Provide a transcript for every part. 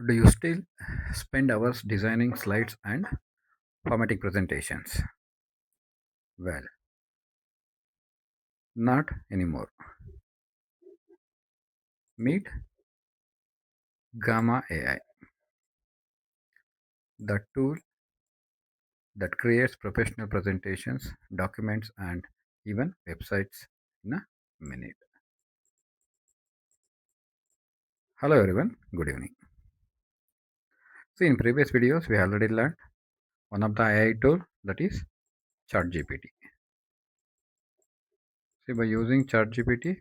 Do you still spend hours designing slides and formatting presentations? Well, not anymore. Meet Gamma AI, the tool that creates professional presentations, documents, and even websites in a minute. Hello, everyone. Good evening. See, in previous videos, we already learned one of the AI tool that is ChatGPT. See, by using ChatGPT,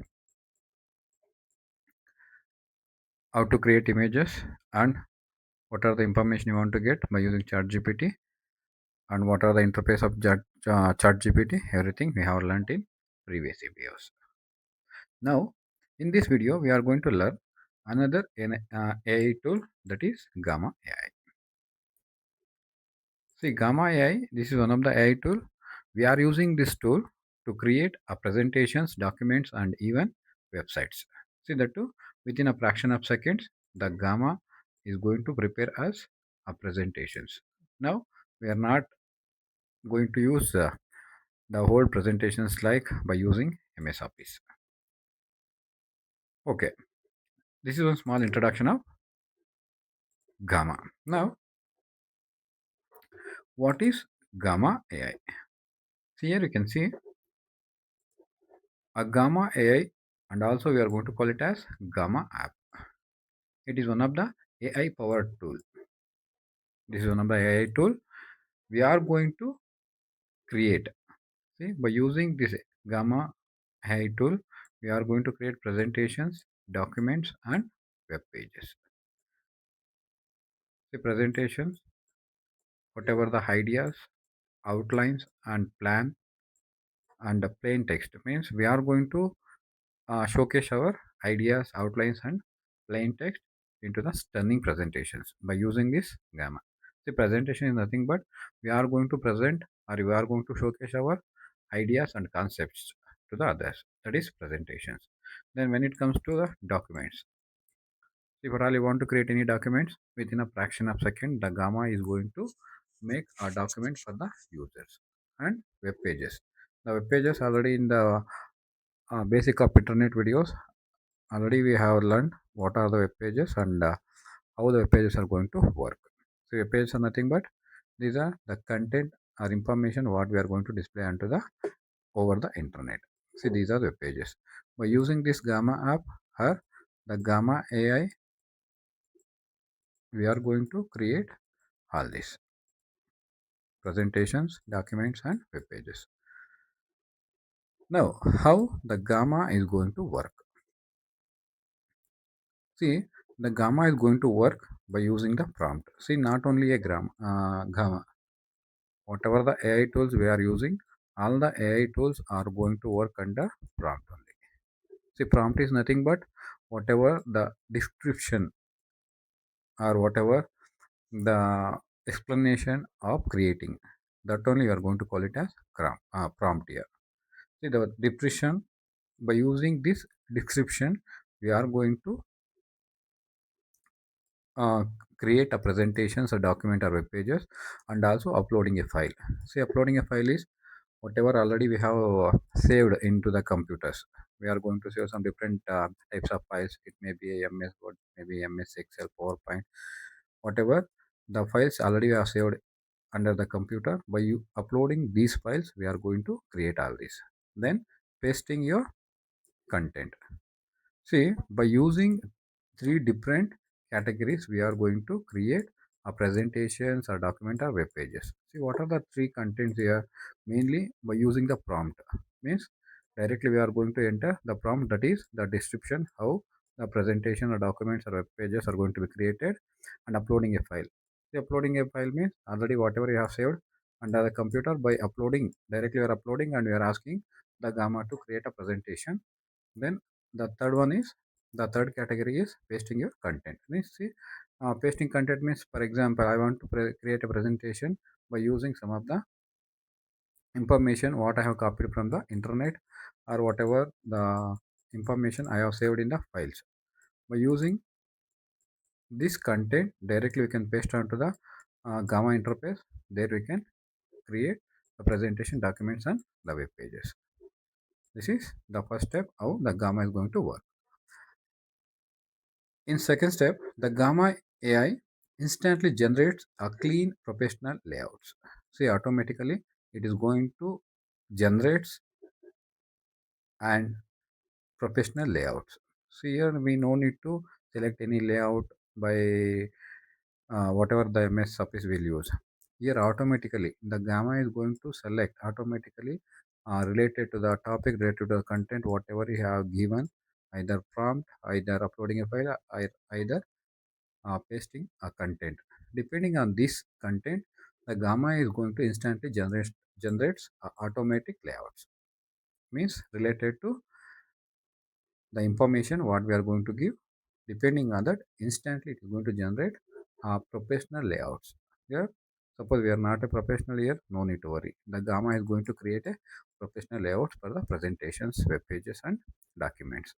how to create images and what are the information you want to get by using ChatGPT and what are the interface of ChatGPT, everything we have learned in previous videos. Now, in this video, we are going to learn another AI tool that is Gamma AI. See, Gamma AI, this is one of the AI tool. We are using this tool to create a presentations, documents, and even websites. See that too, within a fraction of seconds, the Gamma is going to prepare us a presentations. Now, we are not going to use the whole presentations like by using MS Office. Okay, this is one small introduction of Gamma. Now, what is Gamma AI? See here you can see a Gamma AI, and also we are going to call it as Gamma app. It is one of the AI powered tool. This is one of the AI tool we are going to create. See, by using this Gamma AI tool, we are going to create presentations, documents, and web pages. The presentations, whatever the ideas, outlines, and plan, and the plain text means we are going to showcase our ideas, outlines, and plain text into the stunning presentations by using this Gamma. The presentation is nothing but we are going to present or we are going to showcase our ideas and concepts to the others. That is presentations. Then when it comes to the documents, if at all you want to create any documents within a fraction of second, the Gamma is going to make a document for the users and web pages. The web pages already in the basic of internet videos. Already we have learned what are the web pages and how the web pages are going to work. So web pages are nothing but these are the content or information what we are going to display onto the over the internet. See, these are the web pages. By using this Gamma app or the Gamma AI, we are going to create all this presentations, documents, and web pages. Now, how the Gamma is going to work? See, the Gamma is going to work by using the prompt. See, not only a Gamma, whatever the AI tools we are using, all the AI tools are going to work under prompt only. See, prompt is nothing but whatever the description or whatever the explanation of creating, that only you are going to call it as prompt here. See, the description, by using this description, we are going to uh, create a presentations, a document, or web pages, and also uploading a file. See, uploading a file is whatever already we have saved into the computers. We are going to save some different types of files. It may be a MS Word, maybe MS Excel, PowerPoint, whatever the files already we have saved under the computer. By you uploading these files, we are going to create all this. Then pasting your content. See, by using three different categories, we are going to create a presentations, a document, or web pages. See, what are the three contents here? Mainly by using the prompt. Means directly we are going to enter the prompt, that is the description, how the presentation or documents or web pages are going to be created, and uploading a file. The uploading a file means already whatever you have saved under the computer, by uploading directly you are uploading and you are asking the Gamma to create a presentation. Then the third one is, the third category is pasting your content. Means see, pasting content means, for example, I want to create a presentation by using some of the information what I have copied from the internet or whatever the information I have saved in the files. By using this content directly we can paste onto the Gamma interface. There we can create the presentation documents and the web pages. This is the first step how the Gamma is going to work. In second step, the Gamma AI instantly generates a clean professional layouts. See, automatically it is going to generates and professional layouts. So here we no need to select any layout by whatever the MS Office will use. Here automatically the Gamma is going to select automatically related to the topic, related to the content, whatever you have given, either prompt, either uploading a file, either pasting a content. Depending on this content, the Gamma is going to instantly generates automatic layouts. Means related to the information what we are going to give. Depending on that, instantly it is going to generate professional layouts. Here, suppose we are not a professional here, no need to worry. The Gamma is going to create a professional layout for the presentations, web pages, and documents.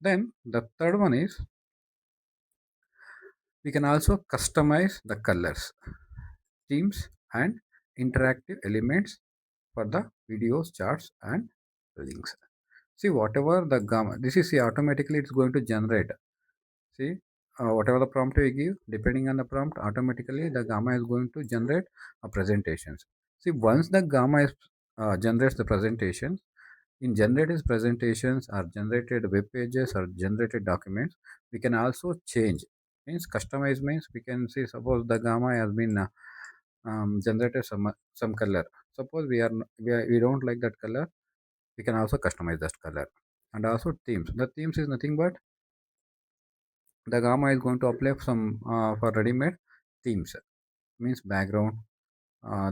Then the third one is we can also customize the colors, themes, and interactive elements for the videos, charts, and links. See, whatever the Gamma, this is see automatically it's going to generate. See, whatever the prompt we give, depending on the prompt, automatically the Gamma is going to generate presentations. See, once the Gamma is generates the presentations, in generated presentations or generated web pages or generated documents, we can also change. Means customize means we can see suppose the Gamma has been generated some color. Suppose we don't like that color, we can also customize that color. And also themes. The themes is nothing but the Gamma is going to apply some for ready-made themes, means background,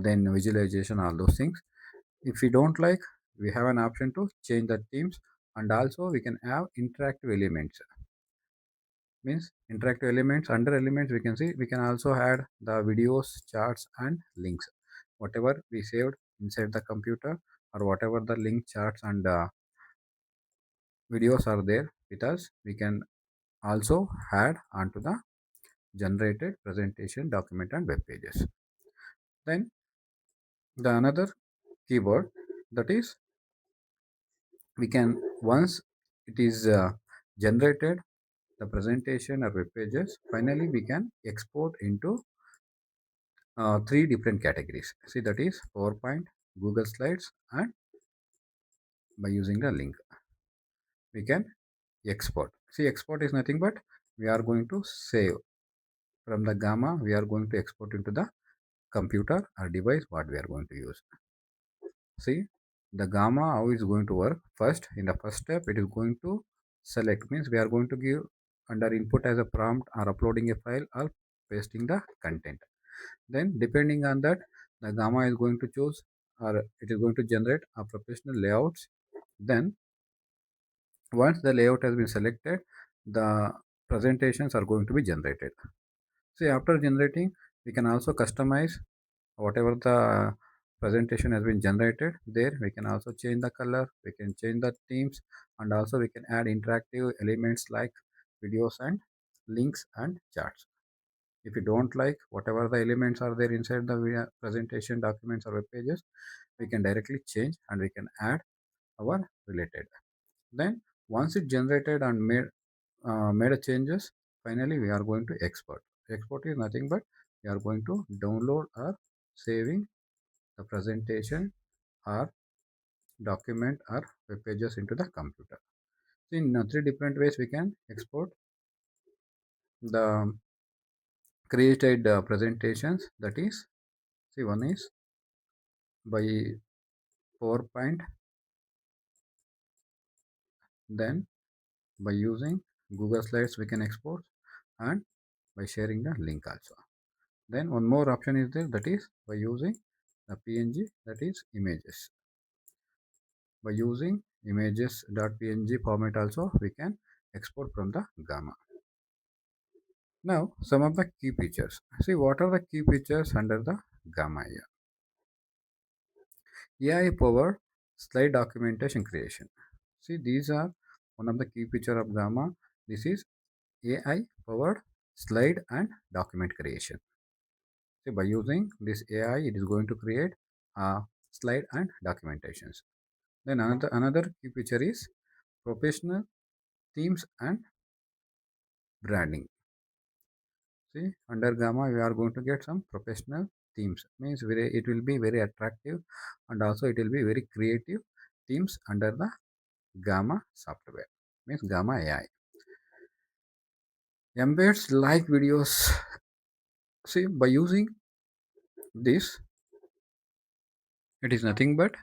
then visualization, all those things. If we don't like, we have an option to change the themes. And also we can have interactive elements. Means interactive elements, under elements we can see we can also add the videos, charts, and links. Whatever we saved inside the computer, or whatever the link, charts, and videos are there with us, we can also add onto the generated presentation, document, and web pages. Then the another keyword, that is we can, once it is generated the presentation or web pages, finally we can export into three different categories. See, that is PowerPoint, Google Slides, and by using the link we can export. See, export is nothing but we are going to save from the Gamma, we are going to export into the computer or device what we are going to use. See, the Gamma how is going to work. First, in the first step, it is going to select, means we are going to give under input as a prompt or uploading a file or pasting the content. Then depending on that, the Gamma is going to choose, or it is going to generate a professional layouts. Then once the layout has been selected, the presentations are going to be generated. See, after generating, we can also customize whatever the presentation has been generated. There we can also change the color, we can change the themes, and also we can add interactive elements like videos and links and charts. If you don't like whatever the elements are there inside the presentation, documents, or web pages, we can directly change and we can add our related. Then once it generated and made a changes, finally we are going to export. Export is nothing but we are going to download or saving the presentation or document or web pages into the computer. So in three different ways we can export the created presentations. That is, see, one is by PowerPoint, then by using Google Slides we can export, and by sharing the link also. Then one more option is there, that is by using the PNG, that is images. By using images.png format also we can export from the Gamma. Now some of the key features. See, what are the key features under the Gamma here? AI powered slide documentation creation. See, these are one of the key feature of Gamma. This is AI powered slide and document creation. So by using this AI, it is going to create slide and documentations. Then another key feature is professional themes and branding. See, under Gamma, we are going to get some professional themes. Means it will be very attractive, and also it will be very creative themes under the Gamma software. Means Gamma AI. Embeds like videos. See, by using this, it is nothing but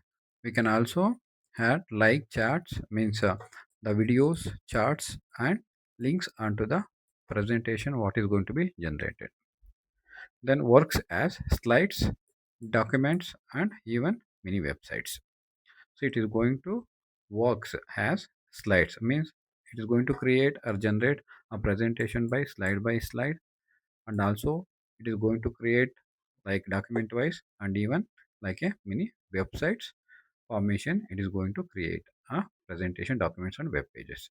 we can also add like charts, means the videos, charts, and links onto the presentation what is going to be generated. Then works as slides, documents, and even mini websites. So it is going to works as slides, means it is going to create or generate a presentation by slide, and also it is going to create like document wise and even like a mini websites formation. It is going to create a presentation documents and web pages.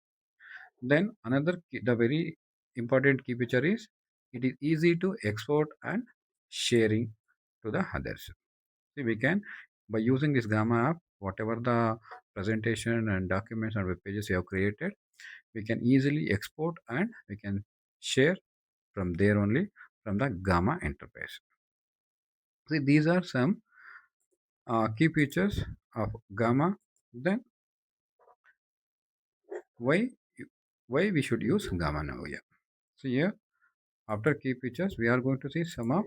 Then the very important key feature is it is easy to export and sharing to the others. See, we can by using this Gamma app, whatever the presentation and documents and web pages you have created, we can easily export and we can share from there only from the Gamma interface. See, these are some key features of Gamma. Then why why we should use Gamma now? Yeah. So here after key features, we are going to see some of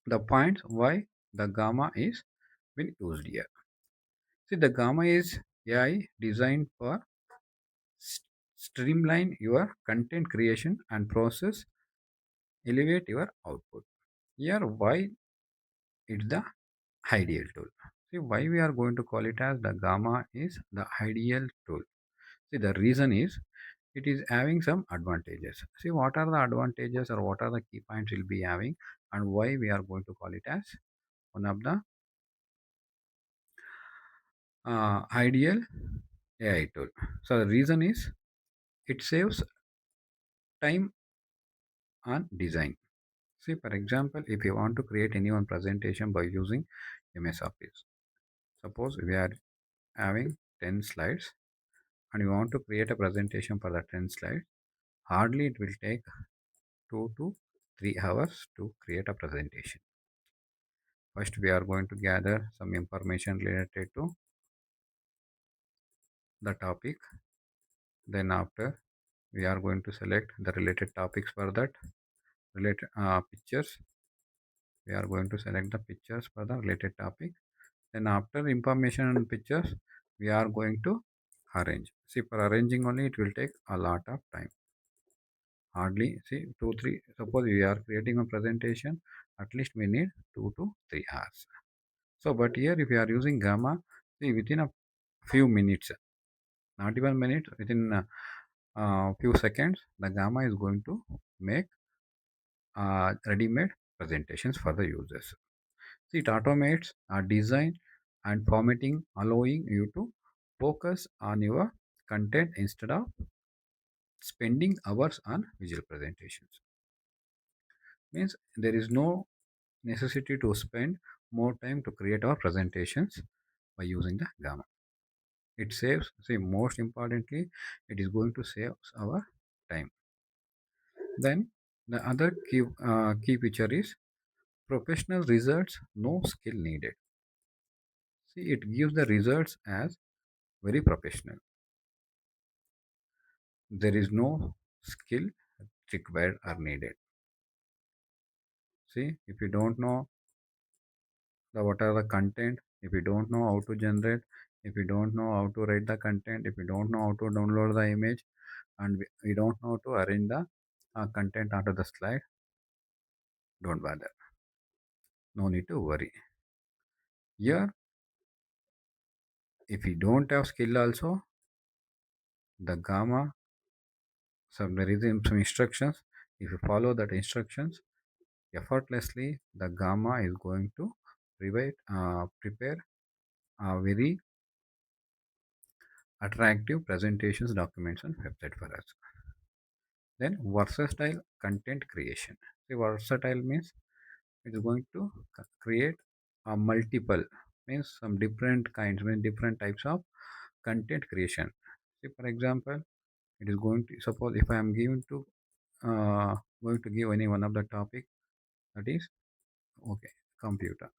the points why the Gamma is been used here. See, the Gamma is AI designed for st- streamline your content creation and process, elevate your output. Here, why it's the ideal tool. See, why we are going to call it as the Gamma is the ideal tool. See, the reason is it is having some advantages. See, what are the advantages or what are the key points we'll be having, and why we are going to call it as one of the ideal AI tool. So the reason is it saves time on design. See, for example, if you want to create any one presentation by using MS Office, suppose we are having 10 slides and you want to create a presentation for the 10 slides, hardly it will take 2 to 3 hours to create a presentation. First, we are going to gather some information related to the topic. Then after, we are going to select the related topics for that related pictures. We are going to select the pictures for the related topic. Then after information and pictures, we are going to arrange. See, for arranging only, it will take a lot of time. Hardly, see, 2, 3. Suppose we are creating a presentation, at least we need 2 to 3 hours. So, but here, if you are using Gamma, see, within a few minutes, not even minutes, within a few seconds, the Gamma is going to make ready-made presentations for the users. See, it automates design and formatting, allowing you to focus on your content instead of spending hours on visual presentations. Means there is no necessity to spend more time to create our presentations by using the Gamma. It saves, see, most importantly, it is going to save our time. Then the other key feature is professional results, no skill needed. See, it gives the results as very professional. There is no skill required or needed. See, if you don't know what are the content, if you don't know how to generate, if you don't know how to write the content, if you don't know how to download the image, and we don't know how to arrange the content onto the slide, don't bother. No need to worry. Here, if you don't have skill also, the Gamma, there is some instructions. If you follow that instructions, effortlessly the Gamma is going to prepare a very attractive presentations documents and website for us. Then versatile content creation. See, versatile means it is going to create a multiple, means some different kinds, means different types of content creation. See, for example, it is going to, suppose if I am given to going to give any one of the topic, that is okay, computer.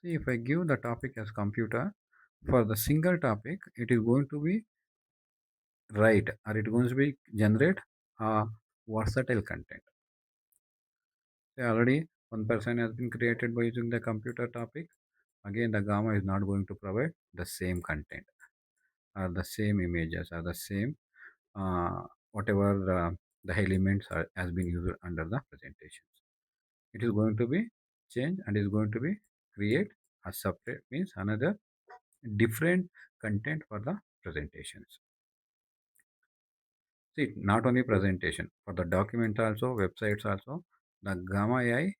See, if I give the topic as computer, for the single topic, it is going to be right, or it is going to be generate versatile content. See, already one person has been created by using the computer topic. Again, the Gamma is not going to provide the same content or the same images or the same uh, whatever the elements are, has been used under the presentations. It is going to be changed and is going to be create a separate, means another different content for the presentations. See, not only presentation, for the document also, websites also, the Gamma AI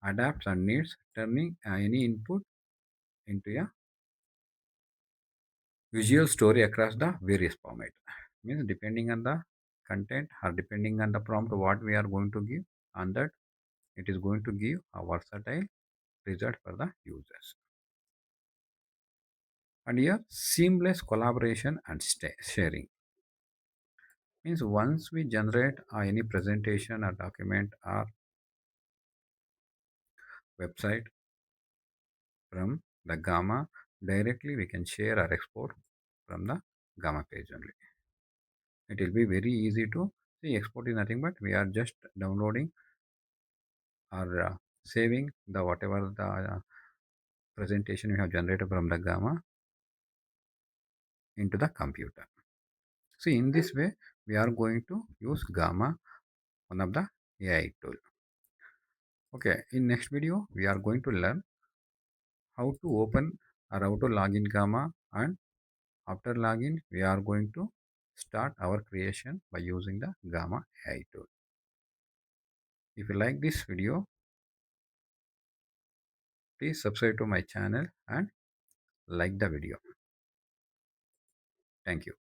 adapts and needs turning any input into a visual story across the various format. Means depending on the content or depending on the prompt what we are going to give, on that it is going to give a versatile result for the users. And here seamless collaboration and sharing, means once we generate any presentation or document or website from the Gamma, directly we can share or export from the Gamma page only. It will be very easy to see. Export is nothing but we are just downloading or saving the whatever the presentation we have generated from the Gamma into the computer. See, in this way we are going to use Gamma, one of the AI tool. Okay, in next video we are going to learn how to open or how to log in Gamma, and after login we are going to start our creation by using the Gamma AI tool. If you like this video, please subscribe to my channel and like the video. Thank you.